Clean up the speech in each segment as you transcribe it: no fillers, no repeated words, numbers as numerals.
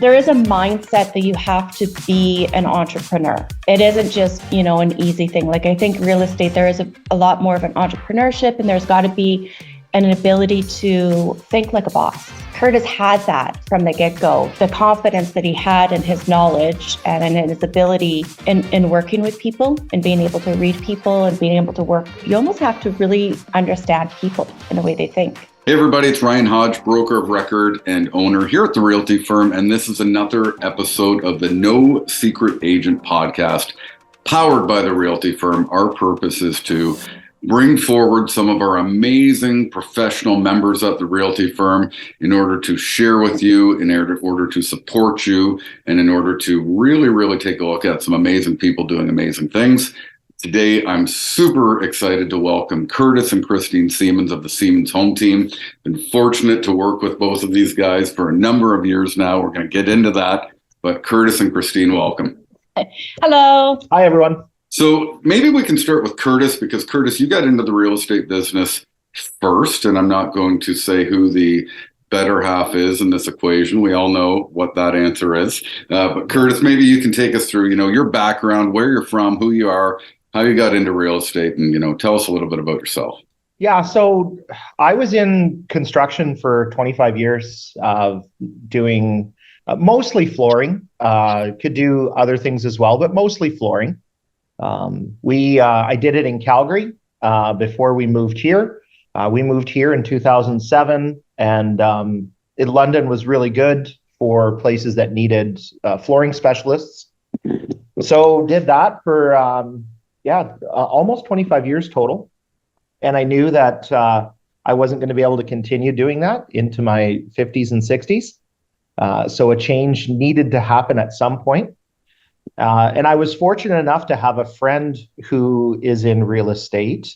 there is a mindset that you have to be an entrepreneur. It isn't just, an easy thing. Like, I think real estate, there is a lot more of an entrepreneurship, and there's got to be an ability to think like a boss. Kurtis had that from the get-go. The confidence that he had in his knowledge and in his ability in working with people and being able to read people and being able to work. You almost have to really understand people in the way they think. Hey everybody, it's Ryan Hodge, broker of record and owner here at the Realty Firm, and this is another episode of the No Secret Agent podcast, powered by the Realty Firm. Our purpose is to bring forward some of our amazing professional members at the Realty Firm in order to share with you, in order to support you, and in order to really take a look at some amazing people doing amazing things. Today, I'm super excited to welcome Kurtis and Christine Siemens of the Siemens Home Team. Been fortunate to work with both of these guys for a number of years now. We're going to get into that, but Kurtis and Christine, welcome. Hello. Hi, everyone. So maybe we can start with Kurtis, because Kurtis, you got into the real estate business first, and I'm not going to say who the better half is in this equation. We all know what that answer is. But Kurtis, maybe you can take us through, your background, where you're from, who you are, how you got into real estate, and, tell us a little bit about yourself. Yeah, so I was in construction for 25 years, doing mostly flooring. Could do other things as well, but mostly flooring. I did it in Calgary before we moved here. We moved here in 2007, and London was really good for places that needed flooring specialists. So did that for almost 25 years total. And I knew that I wasn't going to be able to continue doing that into my 50s and 60s. So a change needed to happen at some point. And I was fortunate enough to have a friend who is in real estate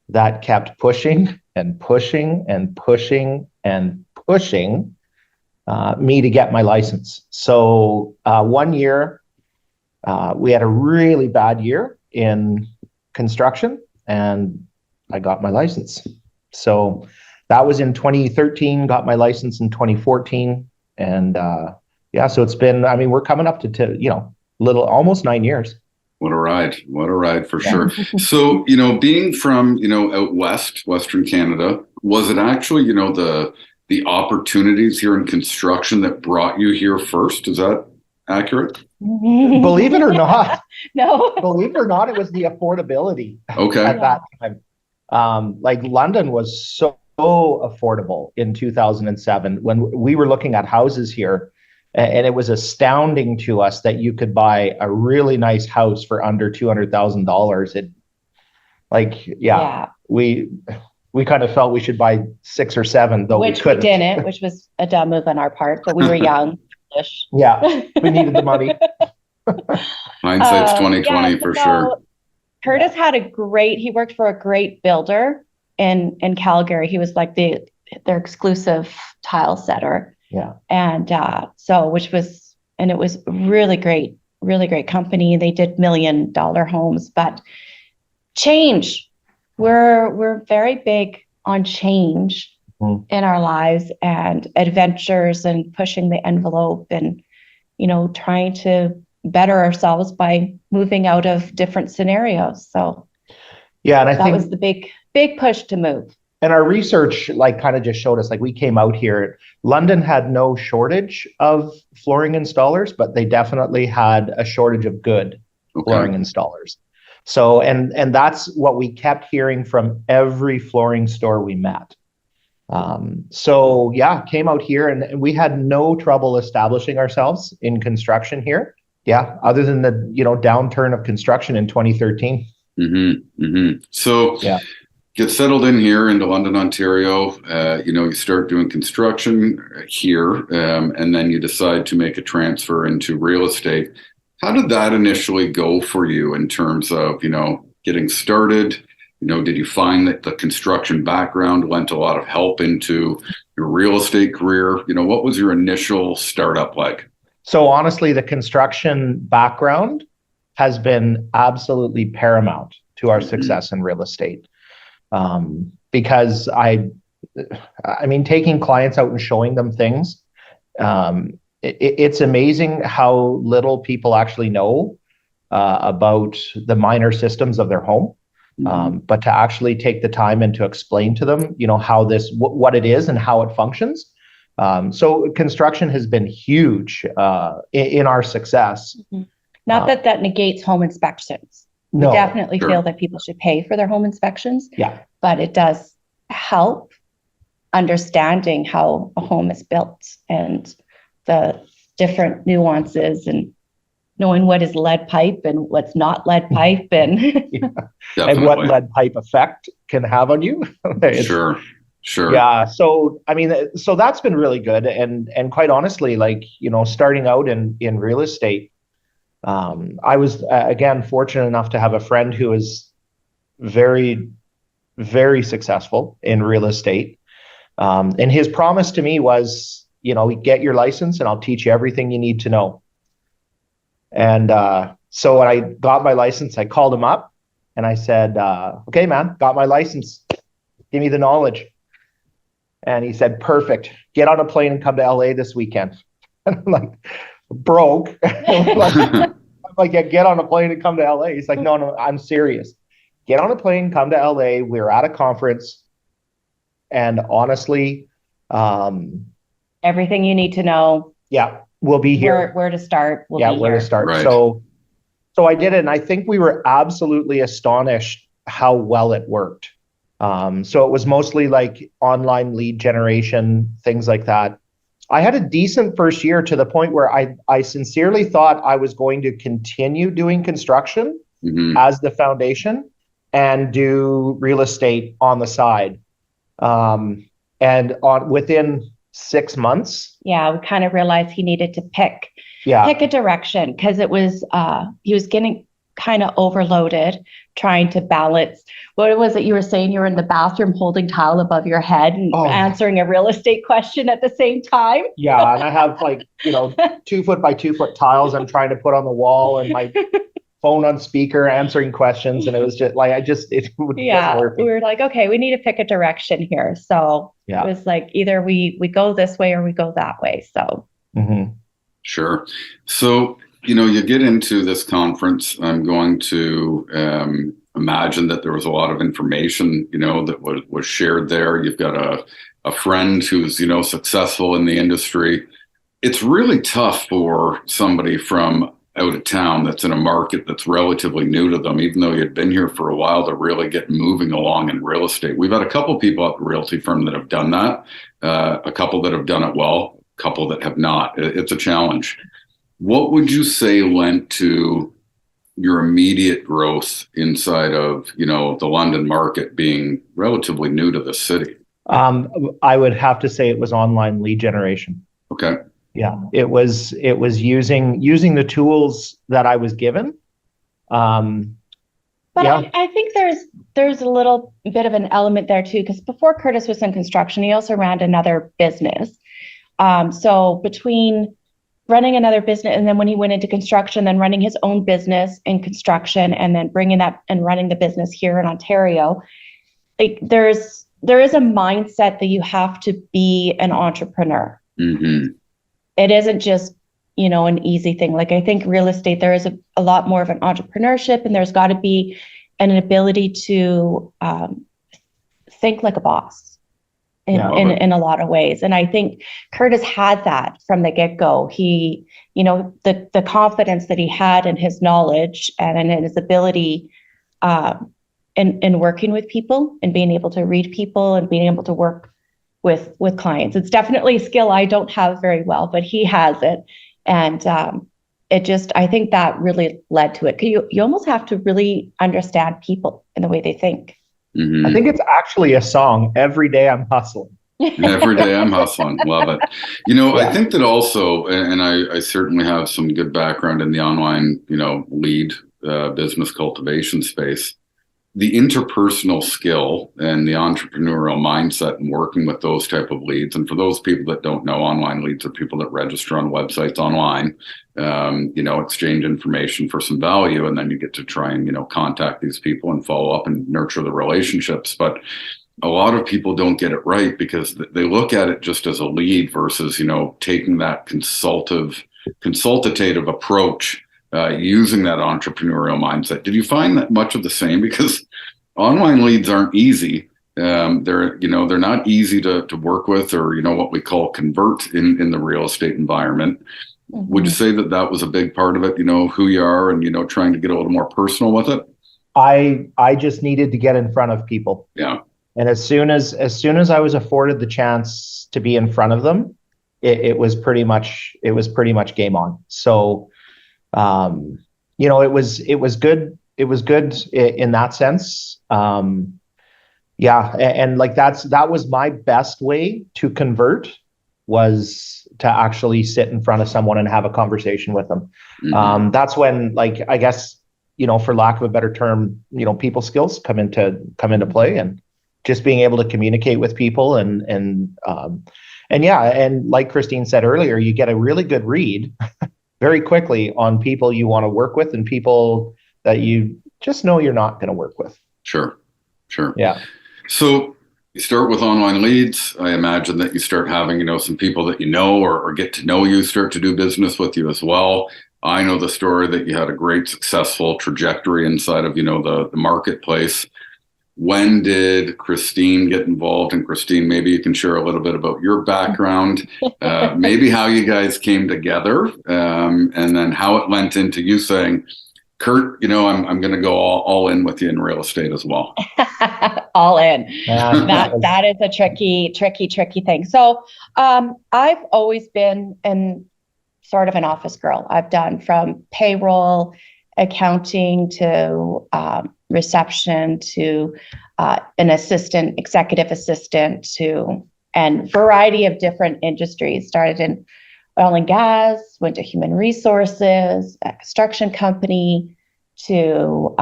that kept pushing and pushing and pushing and pushing me to get my license. So 1 year, we had a really bad year in construction, and I got my license. So that was in 2013, got my license in 2014. And so it's been, we're coming up to almost 9 years. What a ride for sure. So, being from, out west, Western Canada, was it actually, the opportunities here in construction that brought you here first? Is that accurate? Believe it or not. No. Believe it or not, it was the affordability. Okay. At that time. London was so affordable in 2007 when we were looking at houses here. And it was astounding to us that you could buy a really nice house for under $200,000. We kind of felt we should buy 6 or 7, though which we couldn't. We didn't, which was a dumb move on our part, but we were young. Yeah, we needed the money. Hindsight's 2020 for sure. Kurtis he worked for a great builder in Calgary. He was like their exclusive tile setter. Yeah. And it was really great company. They did $1 million homes, but change. We're very big on change in our lives and adventures and pushing the envelope and, trying to better ourselves by moving out of different scenarios. So yeah, and I think that was the big push to move. And our research kind of just showed us, we came out here, London had no shortage of flooring installers, but they definitely had a shortage of good flooring installers. So, and that's what we kept hearing from every flooring store we met. Came out here and we had no trouble establishing ourselves in construction here. Yeah, other than the, downturn of construction in 2013. So get settled in here into London, Ontario. You start doing construction here, and then you decide to make a transfer into real estate. How did that initially go for you in terms of, getting started? Did you find that the construction background lent a lot of help into your real estate career? What was your initial startup like? So honestly, the construction background has been absolutely paramount to our success in real estate. Because taking clients out and showing them things it's amazing how little people actually know about the minor systems of their home. But to actually take the time and to explain to them, how what it is and how it functions. So construction has been huge in our success. Not that negates home inspections. No, we definitely feel that people should pay for their home inspections. Yeah. But it does help understanding how a home is built and the different nuances and knowing what is lead pipe and what's not lead pipe and and what lead pipe effect can have on you. Sure. Yeah. So, so that's been really good. And quite honestly, starting out in real estate, I was, again, fortunate enough to have a friend who is very, very successful in real estate. And his promise to me was, get your license and I'll teach you everything you need to know. And so when I got my license, I called him up and I said, okay, man, got my license. Give me the knowledge. And he said, perfect. Get on a plane and come to LA this weekend. And I'm like, broke. I'm like, yeah, get on a plane and come to LA. He's like, no, I'm serious. Get on a plane, come to LA. We're at a conference. And honestly, everything you need to know. Yeah. We'll be here. Where to start. Where to start. Right. So I did it. And I think we were absolutely astonished how well it worked. So it was mostly like online lead generation, things like that. I had a decent first year to the point where I sincerely thought I was going to continue doing construction as the foundation and do real estate on the side. Within 6 months. Yeah, we kind of realized he needed to pick a direction because it was he was getting kind of overloaded trying to balance. What was it you were saying? You were in the bathroom holding tile above your head and answering a real estate question at the same time. Yeah, and I have 2 foot by 2 foot tiles I'm trying to put on the wall and my phone on speaker answering questions, and it was just it wasn't working. We were like, okay, we need to pick a direction here. So it was like either we go this way or we go that way. So Sure. So you get into this conference. I'm going to imagine that there was a lot of information that was shared there. You've got a friend who's successful in the industry. It's really tough for somebody from out of town that's in a market that's relatively new to them, even though you'd been here for a while, to really get moving along in real estate. We've had a couple people at the Realty Firm that have done that, a couple that have done it well, a couple that have not. It's a challenge. What would you say lent to your immediate growth inside of, the London market being relatively new to the city? I would have to say it was online lead generation. Okay. Yeah, it was using the tools that I was given. I think there's a little bit of an element there too, because before Kurtis was in construction, he also ran another business. So between running another business and then when he went into construction, then running his own business in construction, and then bringing that and running the business here in Ontario, there is a mindset that you have to be an entrepreneur. It isn't just, an easy thing. Like I think real estate, there is a lot more of an entrepreneurship, and there's got to be an ability to think like a boss in a lot of ways. And I think Kurtis had that from the get-go. He, the confidence that he had in his knowledge and in his ability in working with people and being able to read people and being able to work with clients. It's definitely a skill I don't have very well, but he has it. And I think that really led to it. You almost have to really understand people and the way they think. I think it's actually a song. Every day I'm hustling. Every day I'm hustling. Love it. I think that also, and I certainly have some good background in the online, lead business cultivation space. The interpersonal skill and the entrepreneurial mindset and working with those type of leads. And for those people that don't know, online leads are people that register on websites online, exchange information for some value. And then you get to try and, contact these people and follow up and nurture the relationships. But a lot of people don't get it right because they look at it just as a lead versus, taking that consultative approach, using that entrepreneurial mindset. Did you find that much of the same? Because online leads aren't easy. They're not easy to work with, or, what we call convert in the real estate environment. Mm-hmm. Would you say that was a big part of it, who you are and, trying to get a little more personal with it? I just needed to get in front of people. Yeah. And as soon as I was afforded the chance to be in front of them, it was pretty much game on. So, it was good. It was good in that sense. Yeah. And like, that was my best way to convert, was to actually sit in front of someone and have a conversation with them. Mm-hmm. That's when, like, I guess, for lack of a better term, people skills come into play, and just being able to communicate with people and yeah. And like Christine said earlier, you get a really good read very quickly on people you want to work with and people that you just know you're not going to work with. Sure. Yeah. So you start with online leads. I imagine that you start having, some people that or get to know you, start to do business with you as well. I know the story that you had a great successful trajectory inside of, the marketplace. When did Christine get involved? And Christine, maybe you can share a little bit about your background, maybe how you guys came together, and then how it went into you saying, Kurt, I'm going to go all in with you in real estate as well. All in. That is a tricky thing. So I've always been sort of an office girl. I've done from payroll, accounting, to reception, to an executive assistant, and variety of different industries. Started in oil and gas, went to human resources, a construction company, to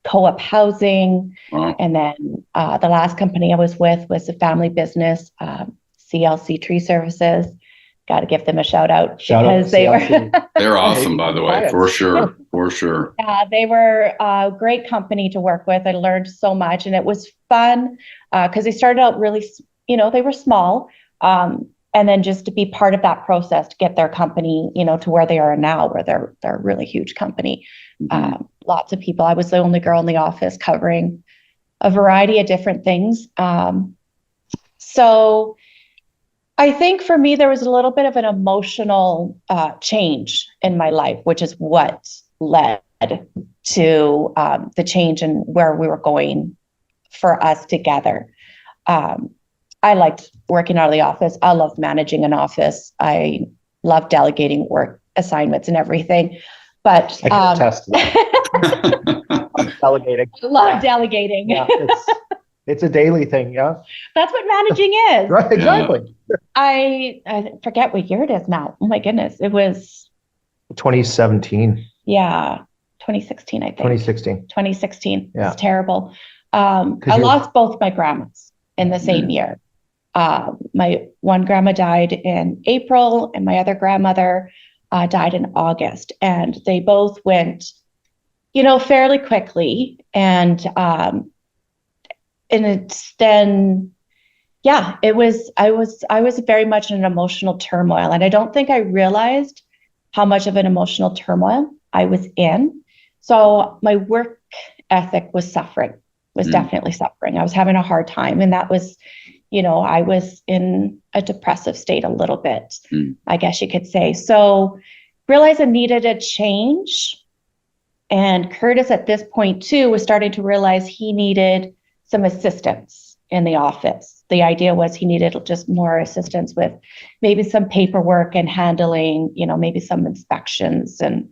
co-op housing. Wow. And then the last company I was with was a family business, CLC Tree Services. Got to give them a shout out because they're awesome, by the way, for sure. Yeah, they were a great company to work with. I learned so much, and it was fun because they started out really, they were small, and then just to be part of that process to get their company, to where they are now, where they're a really huge company. Mm-hmm. Lots of people. I was the only girl in the office covering a variety of different things. So I think for me, there was a little bit of an emotional change in my life, which is what led to the change in where we were going for us together. I liked working out of the office. I loved managing an office. I love delegating work assignments and everything. But I can attest to that. Delegating. I love delegating. Yeah, it's a daily thing, yeah. That's what managing is. Right, exactly. I forget what year it is now. Oh my goodness. It was 2017. Yeah. 2016, I think. 2016. Yeah. It's terrible. I lost both my grandmas in the same year. My one grandma died in April, and my other grandmother died in August. And they both went, fairly quickly. And it's then, I was very much in an emotional turmoil. And I don't think I realized how much of an emotional turmoil I was in. So my work ethic was definitely suffering. I was having a hard time. And that was, I was in a depressive state a little bit, I guess you could say. So realized I needed a change. And Kurtis at this point too was starting to realize he needed some assistance in the office. The idea was he needed just more assistance with maybe some paperwork and handling, maybe some inspections and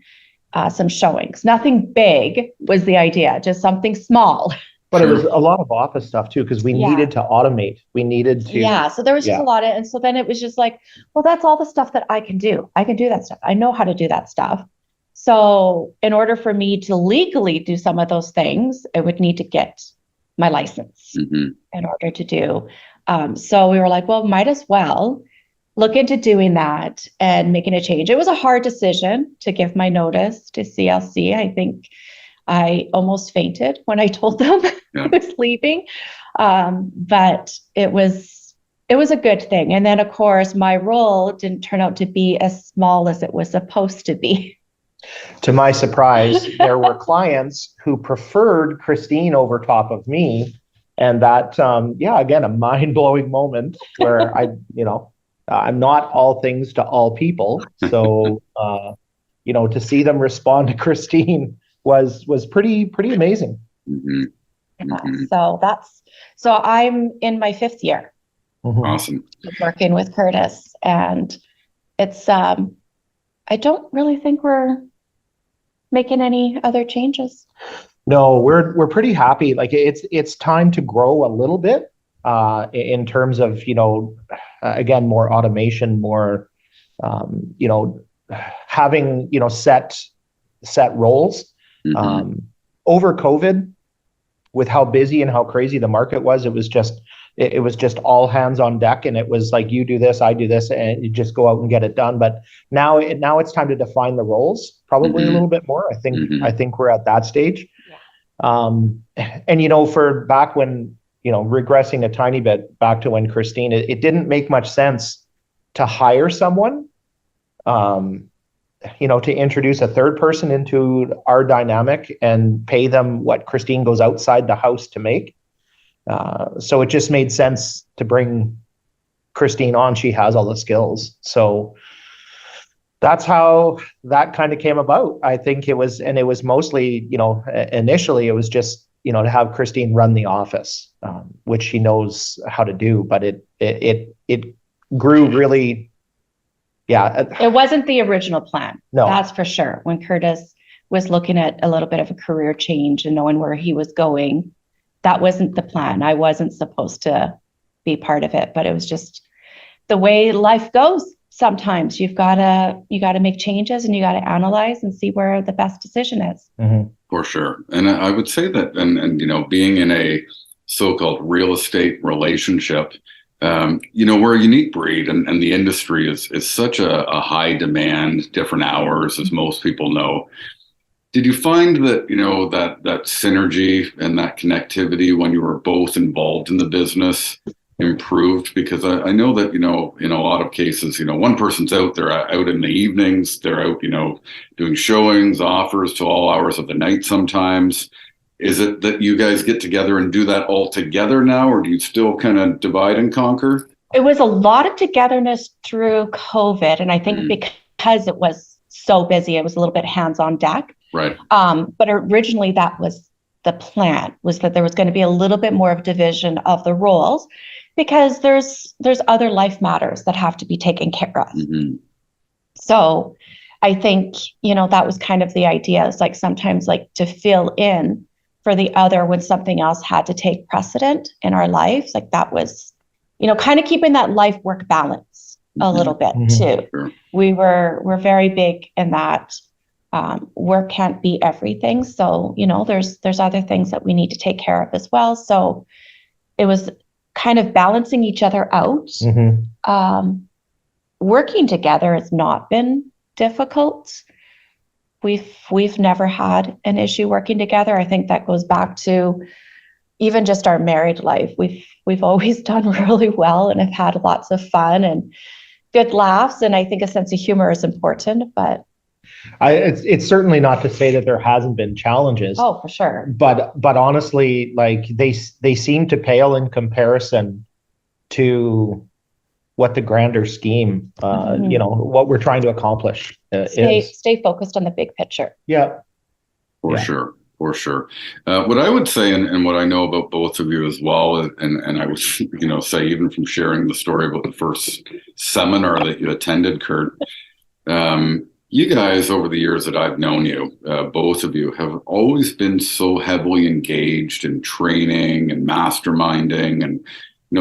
some showings. Nothing big was the idea, just something small. But it was a lot of office stuff too, because we needed to automate. We needed to. Yeah. So there was just a lot of, and so then it was just like, well, that's all the stuff that I can do. I can do that stuff. I know how to do that stuff. So in order for me to legally do some of those things, I would need to get my license in order to do. So we were like, well, might as well look into doing that and making a change. It was a hard decision to give my notice to CLC. I think I almost fainted when I told them I was leaving. But it was a good thing. And then, of course, my role didn't turn out to be as small as it was supposed to be. To my surprise, there were clients who preferred Christine over top of me. And that, again, a mind-blowing moment where I'm not all things to all people. So, to see them respond to Christine was pretty amazing. Mm-hmm. Mm-hmm. So I'm in my 5th year. Mm-hmm. Awesome. Working with Kurtis, and it's I don't really think we're making any other changes. No, we're pretty happy. Like it's time to grow a little bit in terms of again, more automation, more having set roles. Mm-hmm. Over COVID, with how busy and how crazy the market was, it was just all hands on deck, and it was like, you do this, I do this, and you just go out and get it done. But now it's time to define the roles, probably a little bit more. I think we're at that stage. Yeah. And for back when, regressing a tiny bit back to when Christine, it didn't make much sense to hire someone, to introduce a third person into our dynamic and pay them what Christine goes outside the house to make. So it just made sense to bring Christine on. She has all the skills. So that's how that kind of came about. I think it was mostly, initially it was just, to have Christine run the office, which she knows how to do, but it grew really. Yeah. It wasn't the original plan. No. That's for sure. When Kurtis was looking at a little bit of a career change and knowing where he was going, that wasn't the plan. I wasn't supposed to be part of it, but it was just the way life goes. Sometimes you got to make changes, and you got to analyze and see where the best decision is. Mm-hmm. For sure. And I would say that, and being in a so-called real estate relationship, we're a unique breed, and the industry is such a high demand, different hours, as most people know. Did you find that, that synergy and that connectivity when you were both involved in the business improved? Because I know that, in a lot of cases, one person's out in the evenings, they're out, doing showings, offers to all hours of the night sometimes. Is it that you guys get together and do that all together now, or do you still kind of divide and conquer? It was a lot of togetherness through COVID. And I think because it was so busy, it was a little bit hands on deck. Right. But originally that was the plan, was that there was going to be a little bit more of division of the roles, because there's other life matters that have to be taken care of. Mm-hmm. So I think, that was kind of the idea. It's like sometimes like to fill in for the other when something else had to take precedent in our lives. Like that was, kind of keeping that life work balance a little bit too. Sure. We're very big in that work can't be everything. So, there's other things that we need to take care of as well. So it was kind of balancing each other out. Mm-hmm. Working together has not been difficult. We've never had an issue working together. I think that goes back to even just our married life. We've always done really well and have had lots of fun and good laughs. And I think a sense of humor is important, but it's certainly not to say that there hasn't been challenges. Oh, for sure. But honestly, like they seem to pale in comparison to what the grander scheme, what we're trying to accomplish is. Stay focused on the big picture. Yeah. For sure. What I would say, and what I know about both of you as well, and I would, say even from sharing the story about the first seminar that you attended, Kurt, you guys over the years that I've known you, both of you have always been so heavily engaged in training and masterminding and,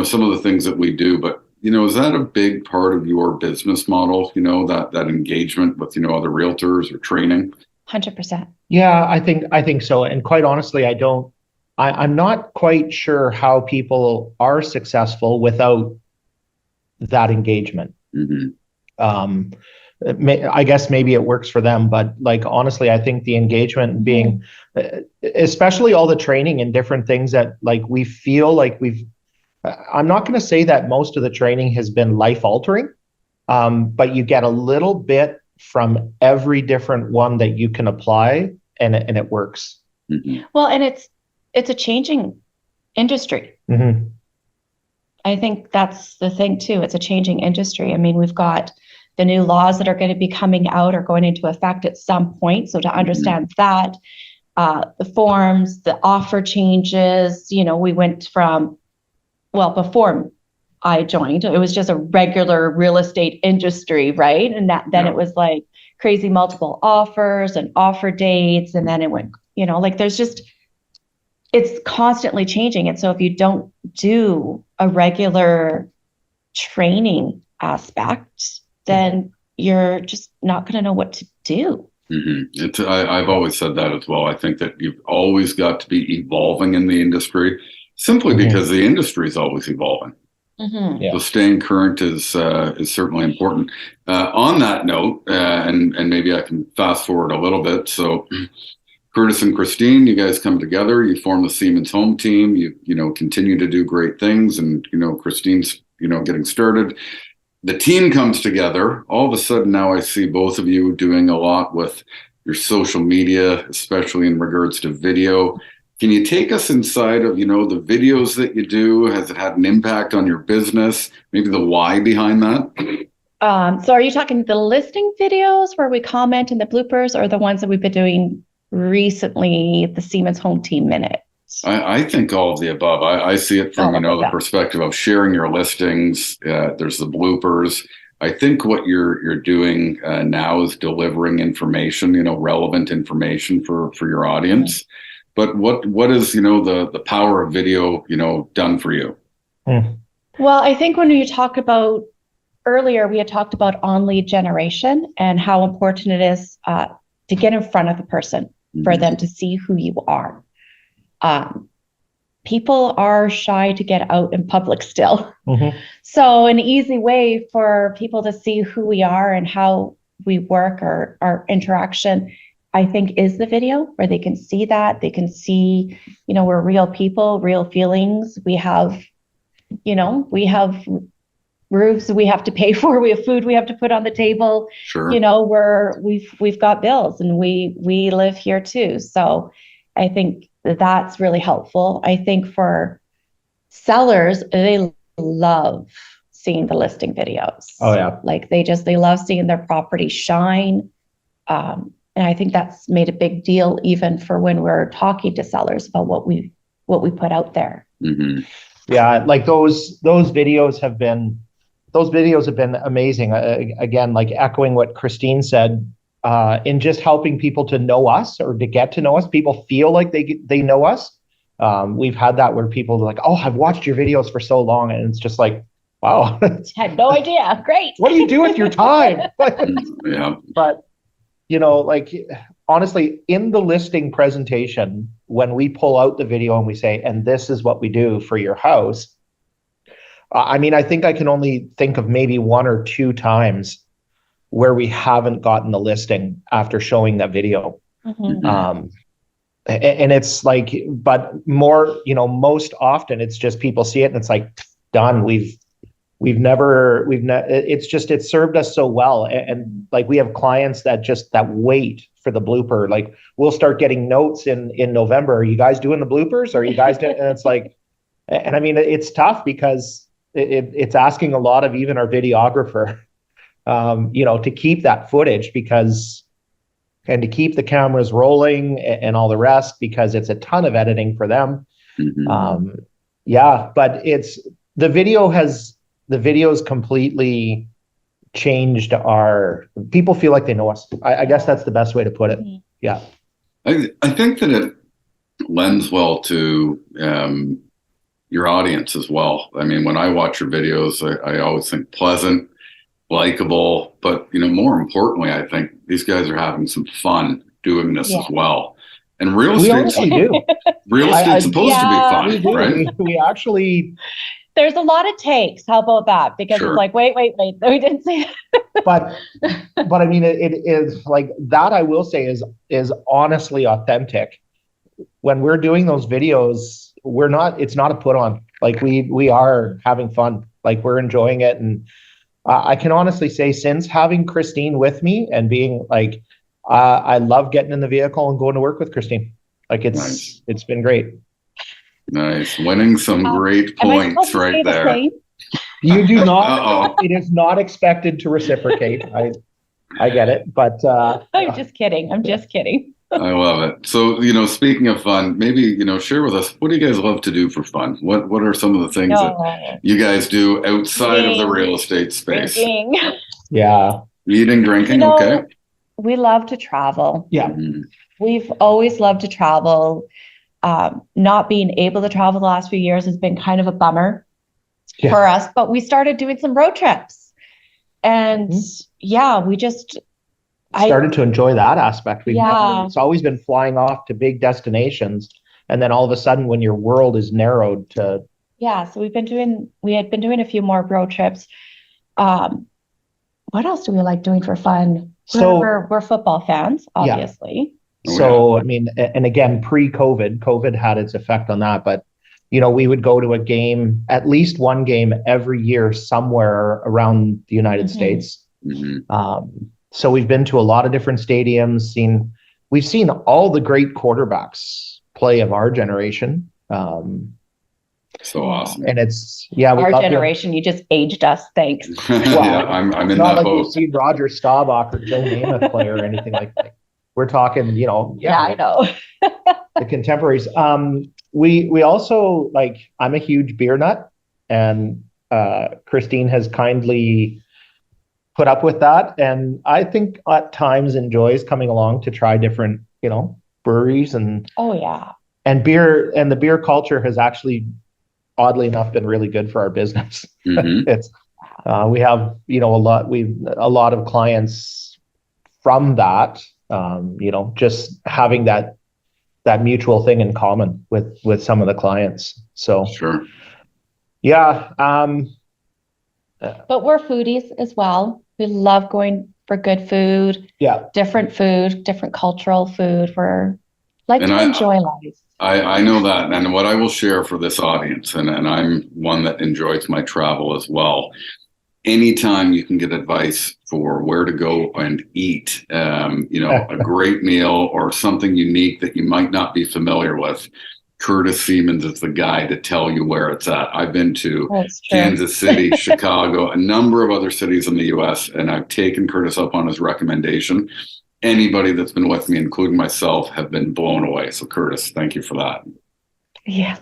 some of the things that we do, but is that a big part of your business model, that engagement with, other realtors or training? 100%. Yeah, I think so. And quite honestly, I'm not quite sure how people are successful without that engagement. Mm-hmm. I guess maybe it works for them, but like honestly, I think the engagement being, especially all the training and different things that like we feel like I'm not going to say that most of the training has been life altering, but you get a little bit from every different one that you can apply, and it works. Mm-hmm. Well, and it's a changing industry. Mm-hmm. I think that's the thing too. It's a changing industry. I mean, we've got the new laws that are going to be coming out or going into effect at some point. So to understand that, the forms, the offer changes, we went from, well, before I joined, it was just a regular real estate industry, right? And then it was like crazy multiple offers and offer dates. And then it went, it's constantly changing. And so if you don't do a regular training aspect, then you're just not going to know what to do. Mm-hmm. I've always said that as well. I think that you've always got to be evolving in the industry, simply because the industry is always evolving. Mm-hmm. So staying current is certainly important. On that note, and maybe I can fast forward a little bit. So Kurtis and Christine, you guys come together, you form the Siemens home team, you continue to do great things, and Christine's getting started. The team comes together. All of a sudden now I see both of you doing a lot with your social media, especially in regards to video. Can you take us inside of, the videos that you do? Has it had an impact on your business? Maybe the why behind that? So are you talking the listing videos where we comment in the bloopers, or the ones that we've been doing recently, the Siemens Home Team Minute? I think all of the above. I see it from, the perspective of sharing your listings. There's the bloopers. I think what you're doing now is delivering information, relevant information for your audience. Mm-hmm. But what is, the power of video, done for you? Well, I think when you talk about earlier, we had talked about on lead generation and how important it is to get in front of the person for them to see who you are. People are shy to get out in public still. Mm-hmm. So an easy way for people to see who we are and how we work, or our interaction, I think, is the video, where they can see that. They can see, we're real people, real feelings. We have roofs we have to pay for. We have food we have to put on the table. Sure. We've got bills, and we live here too. So I think that's really helpful. I think for sellers, they love seeing the listing videos. Oh yeah. Like they love seeing their property shine. And I think that's made a big deal even for when we're talking to sellers about what we put out there. Mm-hmm. Yeah, like those videos have been amazing. Again, like echoing what Christine said, in just helping people to know us, or to get to know us. People feel like they know us. We've had that where people are like, "Oh, I've watched your videos for so long," and it's just like, wow, had no idea. Great. What do you do with your time? Yeah. But like honestly, in the listing presentation, when we pull out the video and we say, "And this is what we do for your house," I think I can only think of maybe one or two times where we haven't gotten the listing after showing that video. Mm-hmm. And it's like, but more, most often it's just people see it and it's like, done. It's served us so well. And like, we have clients that wait for the blooper. Like, we'll start getting notes in November. Are you guys doing the bloopers? Are you guys doing? And it's like, and it's tough because it's asking a lot of even our videographer, to keep that footage, and to keep the cameras rolling and all the rest, because it's a ton of editing for them. Mm-hmm. But the video's completely changed people feel like they know us. I guess that's the best way to put it. Mm-hmm. Yeah. I think that it lends well to your audience as well. When I watch your videos, I always think pleasant, likable, but more importantly, I think these guys are having some fun doing this as well. And real estate, do. Real estate's supposed to be fun, right? We actually, There's a lot of takes. How about that? Because Sure. it's like, wait, we didn't say that. But I mean, it is like that. I will say is honestly authentic. When we're doing those videos, it's not a put on. Like we are having fun. Like we're enjoying it. And I can honestly say, since having Christine with me and being like, I love getting in the vehicle and going to work with Christine. Like Nice. it's been great. Nice. Winning some great Am I supposed points to right say the there. same? You do not. Uh-oh. It is not expected to reciprocate. I get it, but I'm just kidding. I'm just kidding. I love it. So, speaking of fun, maybe, share with us, what do you guys love to do for fun? What are some of the things that you guys do outside of the real estate space? Drinking. yeah. Eating, drinking, okay. We love to travel. Yeah. Mhm. We've always loved to travel. Not being able to travel the last few years has been kind of a bummer for us, but we started doing some road trips. And we just started to enjoy that aspect. It's always been flying off to big destinations. And then all of a sudden when your world is narrowed to. Yeah. So we had been doing a few more road trips. What else do we like doing for fun? So we're football fans, obviously. So, I mean, and again, pre-COVID, COVID had its effect on that, but we would go to a game, at least one game every year somewhere around the United States. So we've been to a lot of different stadiums, we've seen all the great quarterbacks play of our generation. So awesome. And it's, our generation, you just aged us. Thanks. Well, I'm in that boat. You've seen Roger Staubach or Joe Namath play or anything like that. We're talking, I know. the contemporaries. We also I'm a huge beer nut, and Christine has kindly put up with that, and I think at times enjoys coming along to try different, breweries and and beer, and the beer culture has actually, oddly enough, been really good for our business. It's we have a lot of clients from that. Just having that mutual thing in common with some of the clients. So sure. Yeah. But we're foodies as well. We love going for good food. Yeah. Different food, different cultural food. We're to enjoy life. I know that. And what I will share for this audience, and I'm one that enjoys my travel as well. Anytime you can get advice for where to go and eat, a great meal or something unique that you might not be familiar with, Kurtis Siemens is the guy to tell you where it's at. I've been to Kansas City, Chicago, a number of other cities in the U.S., and I've taken Kurtis up on his recommendation. Anybody that's been with me, including myself, have been blown away. So Kurtis, thank you for that. Yeah.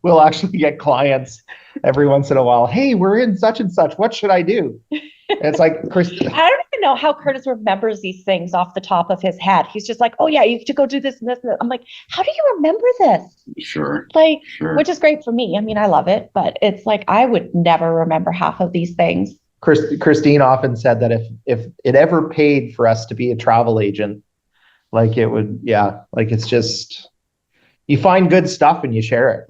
We'll actually get clients every once in a while. Hey, we're in such and such. What should I do? And it's like, Chris. I don't even know how Kurtis remembers these things off the top of his head. He's just like, oh yeah, you have to go do this and this. And this. I'm like, how do you remember this? Sure. Which is great for me. I mean, I love it, but it's like, I would never remember half of these things. Christine often said that if it ever paid for us to be a travel agent, it would, it's just, you find good stuff and you share it.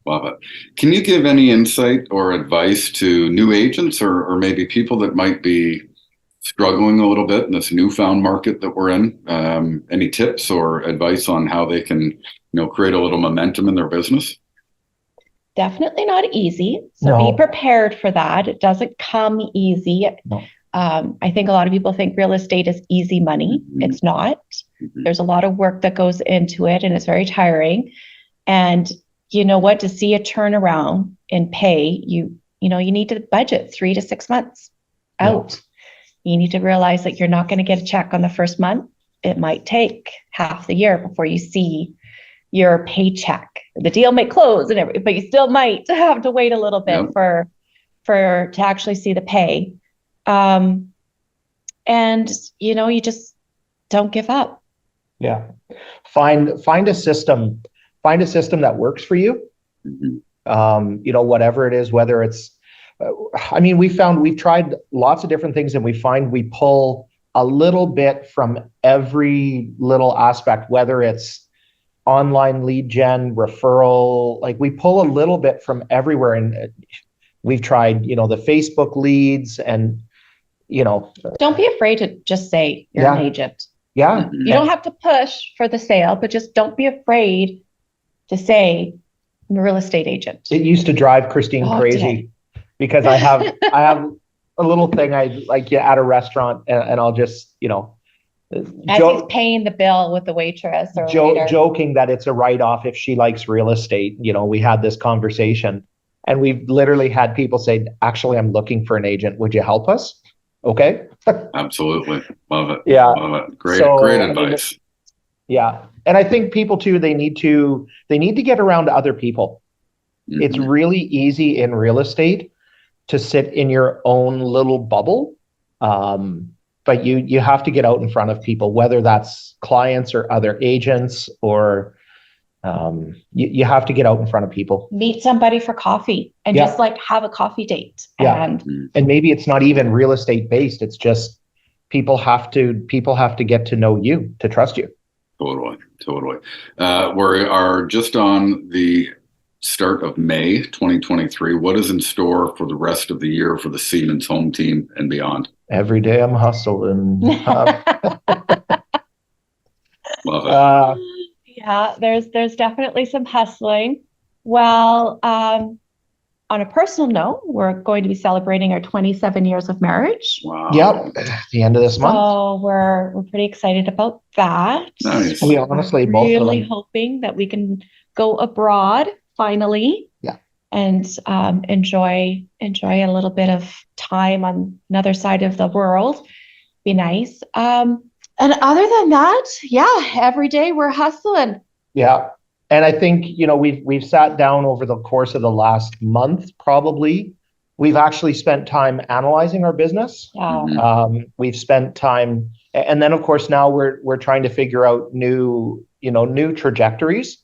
Love it. Can you give any insight or advice to new agents or maybe people that might be struggling a little bit in this newfound market that we're in? Any tips or advice on how they can, create a little momentum in their business? Definitely not easy. So be prepared for that. It doesn't come easy. No. I think a lot of people think real estate is easy money. It's not. There's a lot of work that goes into it, and it's very tiring. And you know what? To see a turnaround in pay, you need to budget 3 to 6 months out. You need to realize that you're not going to get a check on the first month. It might take half the year before you see your paycheck. The deal may close and everything, but you still might have to wait a little bit for to actually see the pay. And you just don't give up. Yeah. Find a system that works for you. Whatever it is, whether it's, we've tried lots of different things, and we find we pull a little bit from every little aspect, whether it's, online lead gen, referral. Like we pull a little bit from everywhere, and we've tried, the Facebook leads, and Don't be afraid to just say you're an agent. Yeah. You don't have to push for the sale, but just don't be afraid to say I'm a real estate agent. It used to drive Christine crazy because I have a little thing I like at a restaurant, and I'll just, as he's paying the bill with the waitress or joking that it's a write-off if she likes real estate. We had this conversation, and we've literally had people say, actually, I'm looking for an agent. Would you help us? Okay. Absolutely. Love it. Yeah. Love it. Great advice. Yeah. And I think people too, they need to get around other people. Mm-hmm. It's really easy in real estate to sit in your own little bubble. But you have to get out in front of people, whether that's clients or other agents, or you have to get out in front of people. Meet somebody for coffee and just like have a coffee date. And maybe it's not even real estate based. It's just people have to get to know you, to trust you. Totally. We are just on the start of May 2023. What is in store for the rest of the year for the Siemens home team and beyond? Every day I'm hustling. Love it. Yeah, there's definitely some hustling. Well, on a personal note, we're going to be celebrating our 27 years of marriage. Wow. Yep, at the end of this month. So we're pretty excited about that. Nice. We honestly both really hoping that we can go abroad finally. Yeah. And enjoy a little bit of time on another side of the world. Be nice. And other than that, every day we're hustling. Yeah. And I think, we've sat down over the course of the last month, probably. We've actually spent time analyzing our business. Yeah. We've spent time, and then of course now we're trying to figure out new trajectories.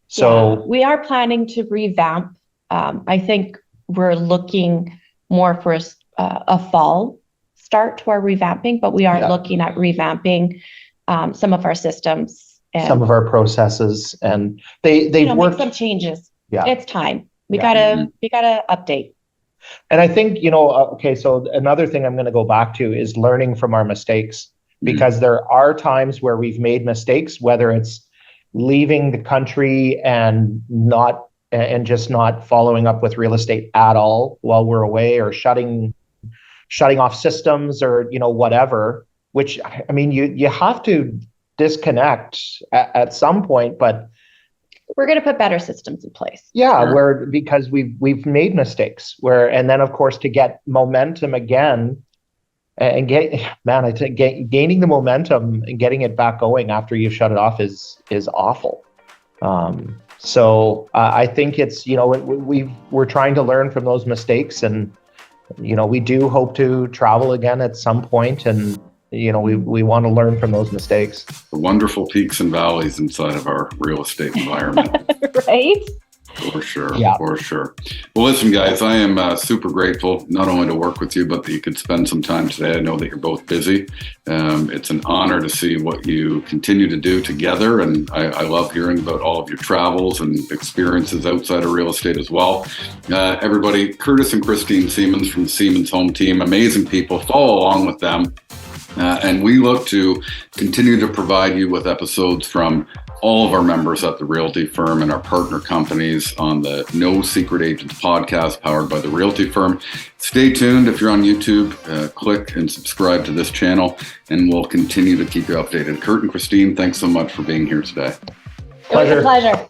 So we are planning to revamp. I think we're looking more for a fall start to our revamping, but we are looking at revamping some of our systems and some of our processes, and they've worked. Make some changes. Yeah, it's time. We gotta update. And I think so another thing I'm going to go back to is learning from our mistakes, because there are times where we've made mistakes, whether it's leaving the country and just not following up with real estate at all while we're away, or shutting off systems, or whatever, which I mean you have to disconnect at some point, but we're going to put better systems in place. Because we've made mistakes, and then of course to get momentum again and gaining the momentum and getting it back going after you've shut it off is awful. So I think it's we're trying to learn from those mistakes, and we do hope to travel again at some point, and we want to learn from those mistakes. The wonderful peaks and valleys inside of our real estate environment. Right? For sure. Yeah. For sure. Well, listen, guys, I am super grateful not only to work with you, but that you could spend some time today. I know that you're both busy. It's an honor to see what you continue to do together. And I love hearing about all of your travels and experiences outside of real estate as well. Everybody, Kurtis and Christine Siemens from the Siemens Home Team, amazing people. Follow along with them. And we look to continue to provide you with episodes from all of our members at the Realty Firm and our partner companies on the No Secret Agents podcast powered by the Realty Firm. Stay tuned. If you're on YouTube, click and subscribe to this channel, and we'll continue to keep you updated. Kurt and Christine, thanks so much for being here today. It was a pleasure.